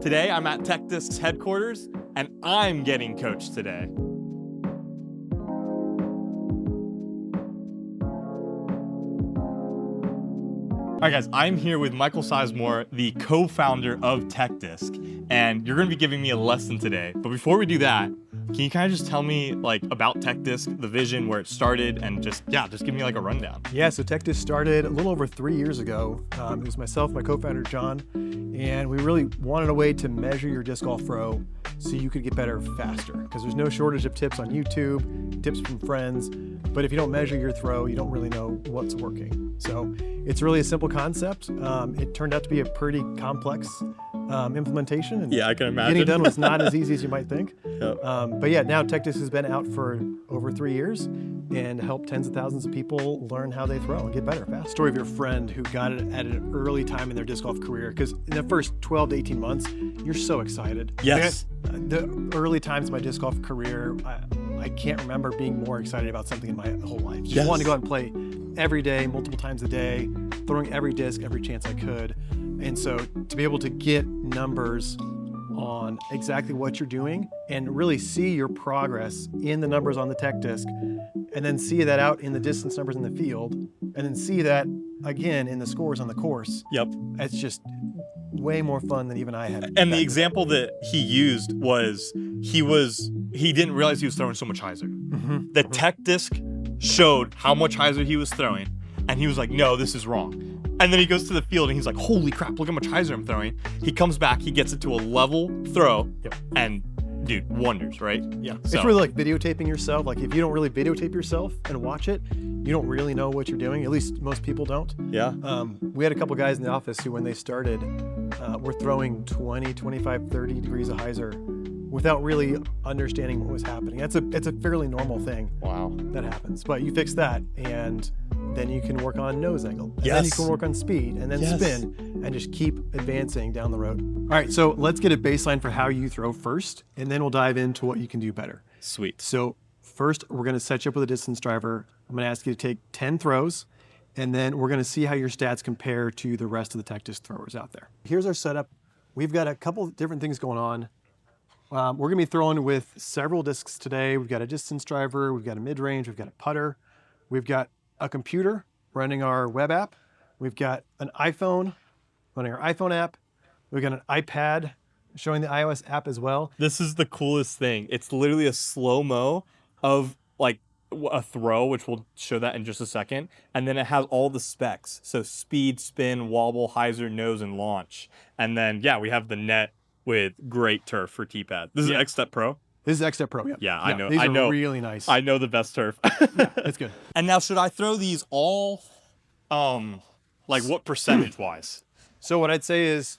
Today I'm at TechDisc's headquarters and I'm getting coached today. All right, guys, I'm here with Michael Sizemore, the co-founder of TechDisc, and you're going to be giving me a lesson today. But before we do that, can you kind of just tell me about TechDisc, the vision, where it started, and just give me a rundown? Yeah, so TechDisc started a little over 3 years ago. It was myself, my co-founder John, and we really wanted a way to measure your disc golf throw so you could get better faster. Because there's no shortage of tips on YouTube, tips from friends, but if you don't measure your throw, you don't really know what's working. So it's really a simple concept. It turned out to be a pretty complex implementation. And yeah, I can imagine. Getting it done was not as easy as you might think. Yep. But yeah, now TechDisc has been out for over 3 years and helped tens of thousands of people learn how they throw and get better fast. Story of your friend who got it at an early time in their disc golf career, because in the first 12 to 18 months, you're so excited. Yes. The early times of my disc golf career, I can't remember being more excited about something in my whole life. Just wanting to go out and play every day, multiple times a day, throwing every disc, every chance I could. And so to be able to get numbers on exactly what you're doing and really see your progress in the numbers on the TechDisc, and then see that out in the distance numbers in the field, and then see that again in the scores on the course. Yep. It's just way more fun than even I had. And the example that he used was he didn't realize he was throwing so much hyzer. Mm-hmm. The TechDisc showed how much hyzer he was throwing, and he was like, no, this is wrong. And then he goes to the field and he's like, holy crap, look how much hyzer I'm throwing. He comes back, he gets it to a level throw, and dude, wonders, right? Yeah. So, it's really like videotaping yourself. Like if you don't really videotape yourself and watch it, you don't really know what you're doing. At least most people don't. yeah. We had a couple guys in the office who, when they started, were throwing 20, 25, 30 degrees of hyzer without really understanding what was happening. It's a fairly normal thing. Wow. That happens. But you fix that, and then you can work on nose angle. And Yes. then you can work on speed, and then Yes. spin, and just keep advancing down the road. All right, so let's get a baseline for how you throw first, and then we'll dive into what you can do better. Sweet. So first, we're going to set you up with a distance driver. I'm going to ask you to take 10 throws, and then we're going to see how your stats compare to the rest of the TechDisc throwers out there. Here's our setup. We've got a couple different things going on. We're going to be throwing with several discs today. We've got a distance driver, we've got a mid-range, we've got a putter, we've got a computer running our web app, we've got an iPhone running our iPhone app, we've got an iPad showing the iOS app as well. This is the coolest thing. It's literally a slow-mo of a throw, which we'll show that in just a second. And then it has all the specs. So speed, spin, wobble, hyzer, nose, and launch. And then, yeah, we have the net with great turf for T-pad. This is X-Step Pro. This is X-Step Pro. Yeah, I know. These I know. are really nice. I know the best turf. Yeah, it's good. And now, should I throw these all, what percentage-wise? So what I'd say is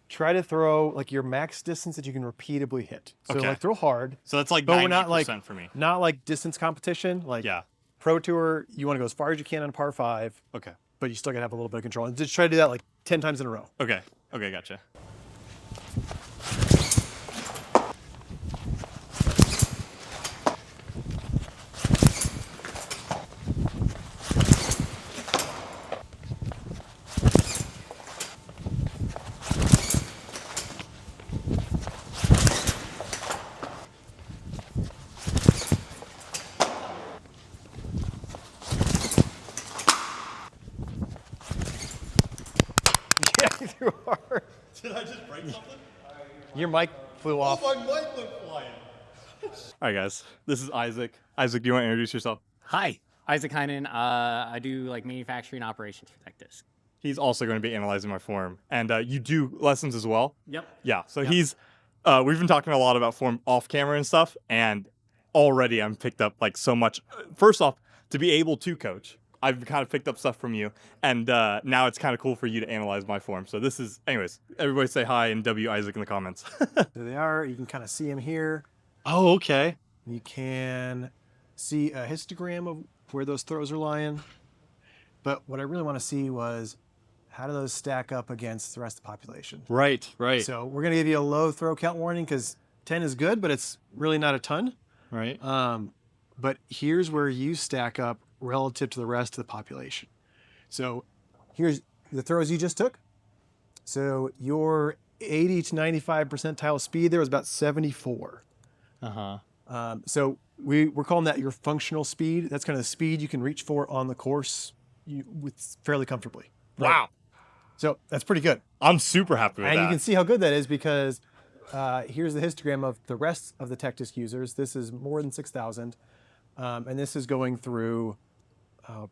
try to throw your max distance that you can repeatably hit. So Okay. throw hard. So that's like But 90% we're not for me. Not like distance competition. Yeah. Pro Tour, you want to go as far as you can on par 5, Okay. but you still got to have a little bit of control. And just try to do that 10 times in a row. Okay. Okay, gotcha. Yeah, you threw hard. Did I just break something? Your mic flew off. my mic went flying. All right, guys. This is Isaac. Isaac, do you want to introduce yourself? Hi, Isaac Heinen. I do manufacturing operations for TechDisc. He's also going to be analyzing my form. And you do lessons as well? Yep. Yeah. So he's, we've been talking a lot about form off camera and stuff. And already I'm picked up so much. First off, to be able to coach, I've kind of picked up stuff from you. And now it's kind of cool for you to analyze my form. So this is, anyways, everybody say hi and W Isaac in the comments. There they are. You can kind of see them here. Oh, okay. You can see a histogram of where those throws are lying. But what I really want to see was, how do those stack up against the rest of the population? Right, right. So we're going to give you a low throw count warning because 10 is good, but it's really not a ton. Right. But here's where you stack up relative to the rest of the population. So here's the throws you just took. So your 80 to 95 percentile speed there was about 74. So we're calling that your functional speed. That's kind of the speed you can reach for on the course with fairly comfortably. Right? Wow. So that's pretty good. I'm super happy with And that. you can see how good that is because here's the histogram of the rest of the TechDisc users. This is more than 6,000. And this is going through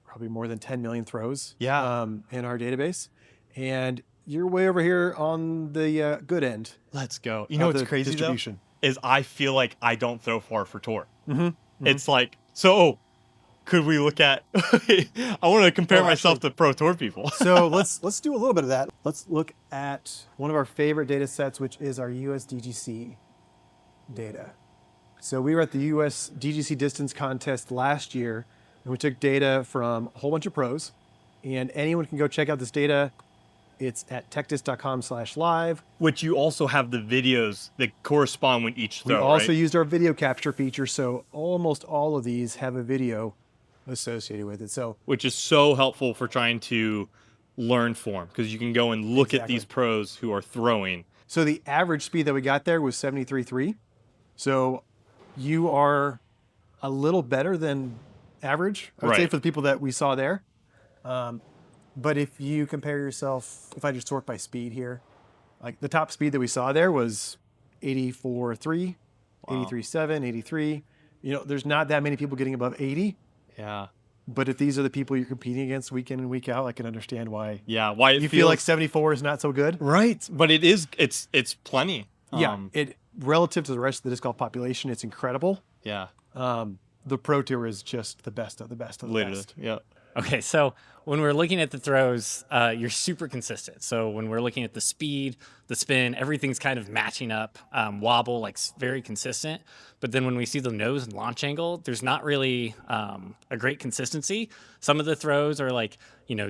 probably more than 10 million throws in our database. And you're way over here on the good end. Let's go. You know what's crazy distribution. though? Is I feel like I don't throw far for tour. It's like, so could we look at, I want to compare myself to pro tour people. So let's do a little bit of that. Let's look at one of our favorite data sets, which is our US DGC data. So we were at the US DGC distance contest last year, and we took data from a whole bunch of pros, and anyone can go check out this data. It's at techdisc.com/live. Which you also have the videos that correspond with each We throw, also right? used our video capture feature, so almost all of these have a video associated with it. So Which is so helpful for trying to learn form, because you can go and look at these pros who are throwing. So the average speed that we got there was 73.3. So you are a little better than average, I would say, Right. for the people that we saw there. But if you compare yourself, if I just sort by speed here, like the top speed that we saw there was 84.3, 83.7, 83. You know, there's not that many people getting above 80. Yeah. But if these are the people you're competing against week in and week out, I can understand why Why it you feels feel like 74 is not so good. right, but it's plenty. Yeah, it relative to the rest of the disc golf population, it's incredible. Yeah, The Pro Tour is just the best of the best of the literally. best. Yeah. Okay, so when we're looking at the throws, you're super consistent. So when we're looking at the speed, the spin, everything's kind of matching up, wobble, like very consistent. But then when we see the nose and launch angle, there's not really a great consistency. Some of the throws are like,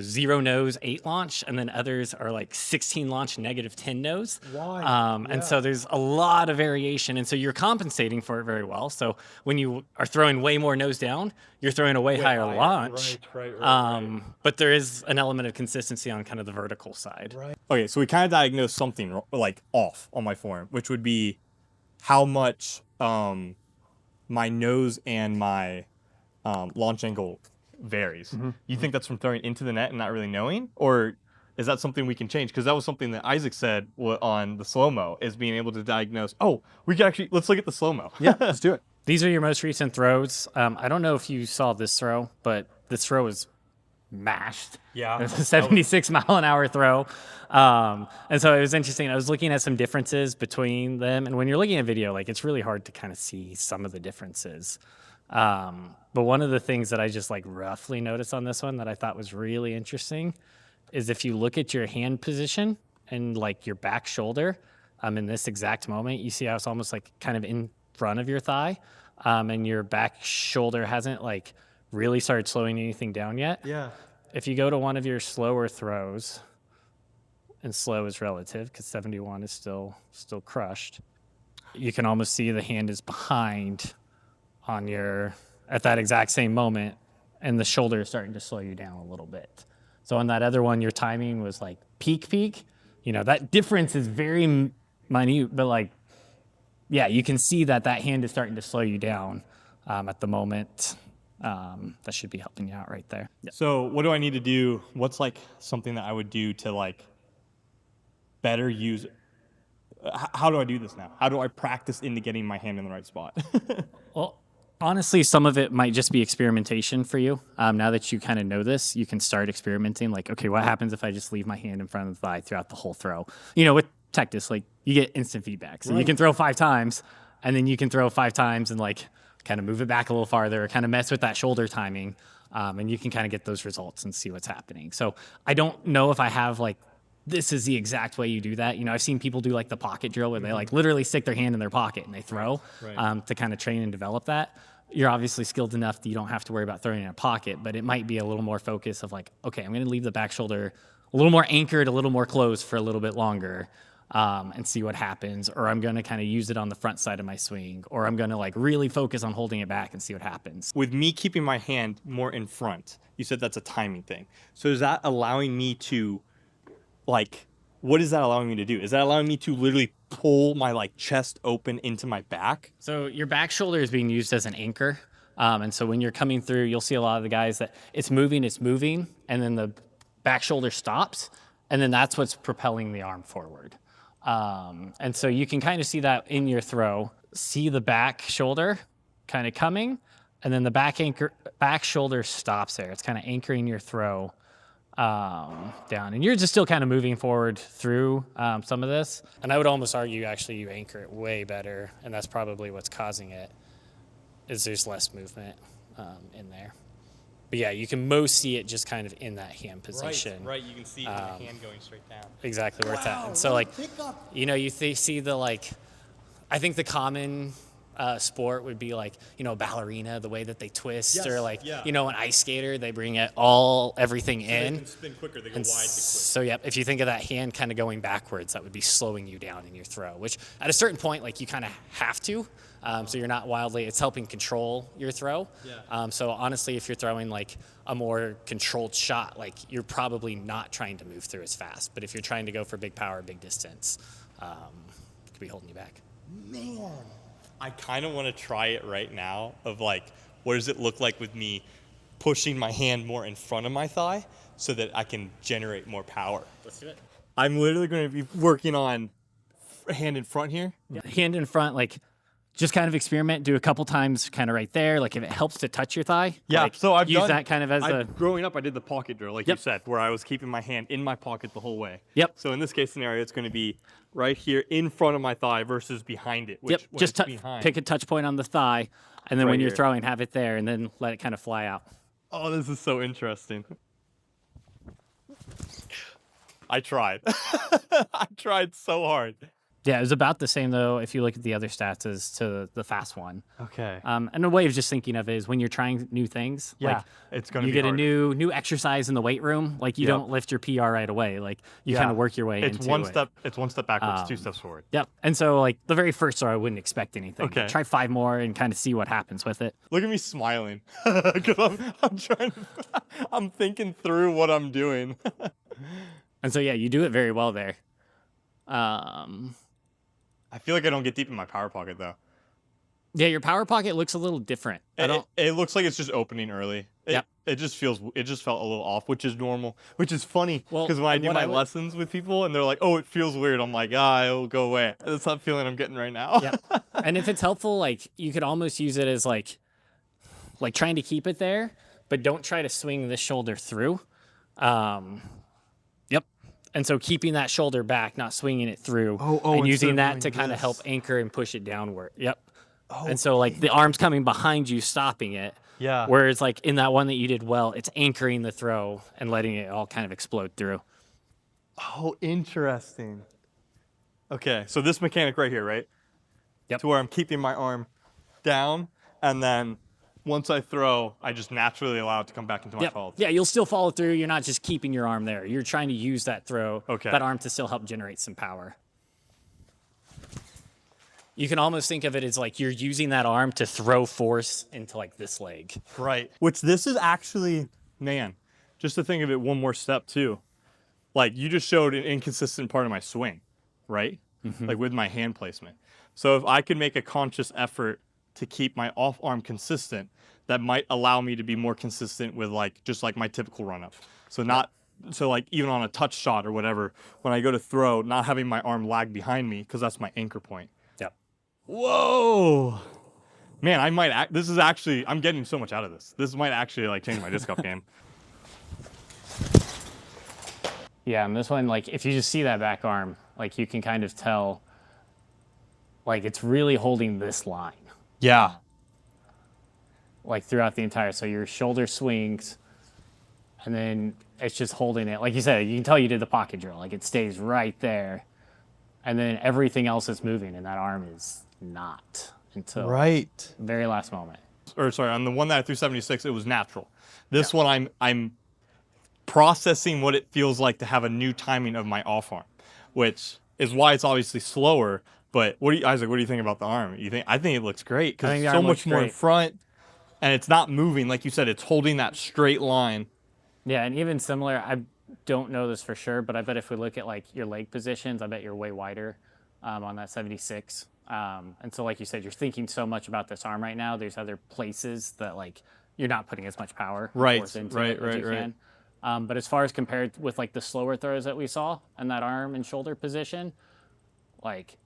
0 nose, 8 launch, and then others are like 16 launch, -10 nose. Why? And so there's a lot of variation. And so you're compensating for it very well. So when you are throwing way more nose down, you're throwing a way higher launch. Right. But there is an element of consistency on kind of the vertical side. Right. Okay, so we kind of diagnosed something like off on my form, which would be how much my nose and my launch angle varies. You think that's from throwing into the net and not really knowing, or is that something we can change? Because that was something that Isaac said on the slow-mo, is being able to diagnose, oh, we can actually, let's look at the slow-mo. Yeah, let's do it. These are your most recent throws. I don't know if you saw this throw, but this throw is mashed. Yeah. It was a 76 mile an hour throw. And so it was interesting. I was looking at some differences between them. And when you're looking at video, like it's really hard to kind of see some of the differences. But one of the things that I just like roughly noticed on this one that I thought was really interesting is if you look at your hand position and like your back shoulder, in this exact moment, you see how it's almost like kind of in front of your thigh, and your back shoulder hasn't like really started slowing anything down yet. Yeah. If you go to one of your slower throws, and slow is relative because 71 is still crushed, you can almost see the hand is behind on at that exact same moment, and the shoulder is starting to slow you down a little bit. So on that other one, your timing was like peak. That difference is very minute, but like, yeah, you can see that hand is starting to slow you down at the moment. That should be helping you out right there. Yeah. So what do I need to do? What's like something that I would do to like better use? How do I do this now? How do I practice into getting my hand in the right spot? Well, honestly, some of it might just be experimentation for you. Now that you kind of know this, you can start experimenting. Like, okay, what happens if I just leave my hand in front of the thigh throughout the whole throw? With TechDisc, like you get instant feedback. So you can throw 5 times, and then you can throw 5 times and like kind of move it back a little farther, kind of mess with that shoulder timing, and you can kind of get those results and see what's happening. So I don't know if I have like, this is the exact way you do that. I've seen people do like the pocket drill where they like literally stick their hand in their pocket and they throw to kind of train and develop that. You're obviously skilled enough that you don't have to worry about throwing in a pocket, but it might be a little more focus of like, okay, I'm going to leave the back shoulder a little more anchored, a little more closed for a little bit longer, and see what happens. Or I'm going to kind of use it on the front side of my swing, or I'm going to like really focus on holding it back and see what happens. With me keeping my hand more in front, you said that's a timing thing. So is that allowing me to like what is that allowing me to do? Is that allowing me to literally pull my like chest open into my back? So your back shoulder is being used as an anchor. And so when you're coming through, you'll see a lot of the guys that it's moving, and then the back shoulder stops, and then that's what's propelling the arm forward. And so you can kind of see that in your throw. See the back shoulder kind of coming, and then the back shoulder stops there. It's kind of anchoring your throw down, and you're just still kind of moving forward through some of this. And I would almost argue actually you anchor it way better, and that's probably what's causing it. Is there's less movement in there. But yeah, you can most see it just kind of in that hand position. Right. You can see the hand going straight down. Exactly where it's at. And so like, you know, you see the like, I think the common sport would be like, you know, ballerina, the way that they twist, or like, you know, an ice skater, they bring everything in. They can spin quicker, they go wide to quick. So yeah, if you think of that hand kind of going backwards, that would be slowing you down in your throw, which at a certain point, like you kind of have to. So you're not wildly, it's helping control your throw. So honestly, if you're throwing like a more controlled shot, like you're probably not trying to move through as fast. But if you're trying to go for big power, big distance, it could be holding you back. Man, I kind of want to try it right now of like, what does it look like with me pushing my hand more in front of my thigh so that I can generate more power. Let's do it. I'm literally going to be working on hand in front here. Yeah. Hand in front, like just kind of experiment, do a couple times kind of right there. Like if it helps to touch your thigh. Yeah, like, so I've use done that kind of as growing up, I did the pocket drill, like Yep. you said, where I was keeping my hand in my pocket the whole way. Yep. So in this case scenario, it's going to be right here in front of my thigh versus behind it. Which, Yep. when Just it's behind, pick a touch point on the thigh, and then Right when you're here. throwing, have it there, and then let it kind of fly out. Oh, this is so interesting. I tried. I tried so hard. Yeah, it was about the same though if you look at the other stats as to the fast one. Okay. And a way of just thinking of it is when you're trying new things, Yeah, like it's going to you be get hard. a new exercise in the weight room, like you Yep. don't lift your PR right away. Like you Yeah. kind of work your way It's into one it. step. It's one step backwards, two steps forward. Yep. And so like the very first throw, I wouldn't expect anything. Okay. Try 5 more and kind of see what happens with it. Look at me smiling because I'm trying to. I'm thinking through what I'm doing. And so yeah, you do it very well there. I feel like I don't get deep in my power pocket though. Yeah, your power pocket looks a little different. It looks like it's just opening early. Yep. It just felt a little off, which is normal, which is funny Well, because when I and do what my I would- lessons with people and they're like, "Oh, it feels weird," I'm like, it'll go away. That's not feeling I'm getting right now. Yeah. And if it's helpful, like you could almost use it as like trying to keep it there, but don't try to swing the shoulder through. Yep. And so keeping that shoulder back, not swinging it through, and instead using of that doing to kind of this. help anchor and push it downward. Yep. And so like the arm's coming behind you, stopping it. Yeah. Whereas like in that one that you did well, it's anchoring the throw and letting it all kind of explode through. Oh, interesting. Okay, so this mechanic right here, right? Yep. To where I'm keeping my arm down, and then once I throw, I just naturally allow it to come back into my Yep. folds. Yeah, you'll still follow through. You're not just keeping your arm there. You're trying to use that Okay. that arm to still help generate some power. You can almost think of it as like you're using that arm to throw force into like this leg. Right. Which this is actually, man, just to think of it one more step too. Like you just showed an inconsistent part of my swing, right? Like with my hand placement. So if I could make a conscious effort to keep my off arm consistent, that might allow me to be more consistent with like just like my typical run up. So like even on a touch shot or whatever, when I go to throw, not having my arm lag behind me because that's my anchor point. Yep. Whoa. Man, this is actually, I'm getting so much out of this. This might actually like change my disc golf game. Yeah, and this one, like if you just see that back arm, like you can kind of tell like it's really holding this line. Yeah. Like throughout the entire, so your shoulder swings and then it's just holding it. Like you said, you can tell you did the pocket drill. Like it stays right there. And then everything else is moving and that arm is not until Right. the very last moment. Or sorry, on the one that I threw 76, it was natural. This one I'm processing what it feels like to have a new timing of my off arm, which is why it's obviously slower. But Isaac, what do you think about the arm? I think it looks great I because think it's the so arm looks much more in great. front and it's not moving. Like you said, it's holding that straight line. Yeah, and even similar, don't know this for sure, but I bet if we look at like your leg positions, I bet you're way wider on that 76. And so, like you said, you're thinking so much about this arm right now. There's other places that like you're not putting as much power Right, force into right, it as right, you right. can. But as far as compared with like the slower throws that we saw in that arm and shoulder position, like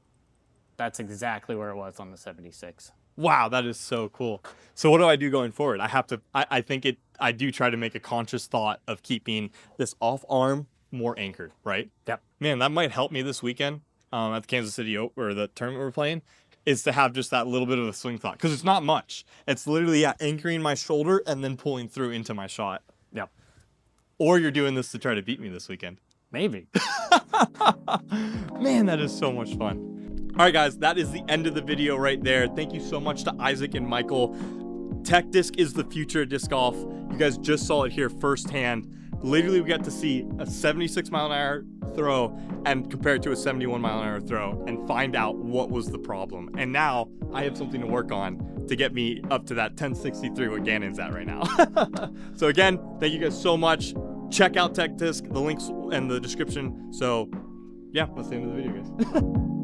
that's exactly where it was on the 76. Wow, that is so cool. So what do I do going forward? I think I do try to make a conscious thought of keeping this off arm more anchored, right? Yep. Man, that might help me this weekend at the Kansas City or the tournament we're playing, is to have just that little bit of a swing thought. Because it's not much. It's literally anchoring my shoulder and then pulling through into my shot. Yep. Or you're doing this to try to beat me this weekend. Maybe. Man, that is so much fun. All right, guys, that is the end of the video right there. Thank you so much to Isaac and Michael. TechDisc is the future of disc golf. You guys just saw it here firsthand. Literally, we got to see a 76-mile-an-hour throw and compare it to a 71-mile-an-hour throw and find out what was the problem. And now I have something to work on to get me up to that 1063 what Gannon's at right now. So again, thank you guys so much. Check out TechDisc. The links in the description. So yeah, that's the end of the video, guys.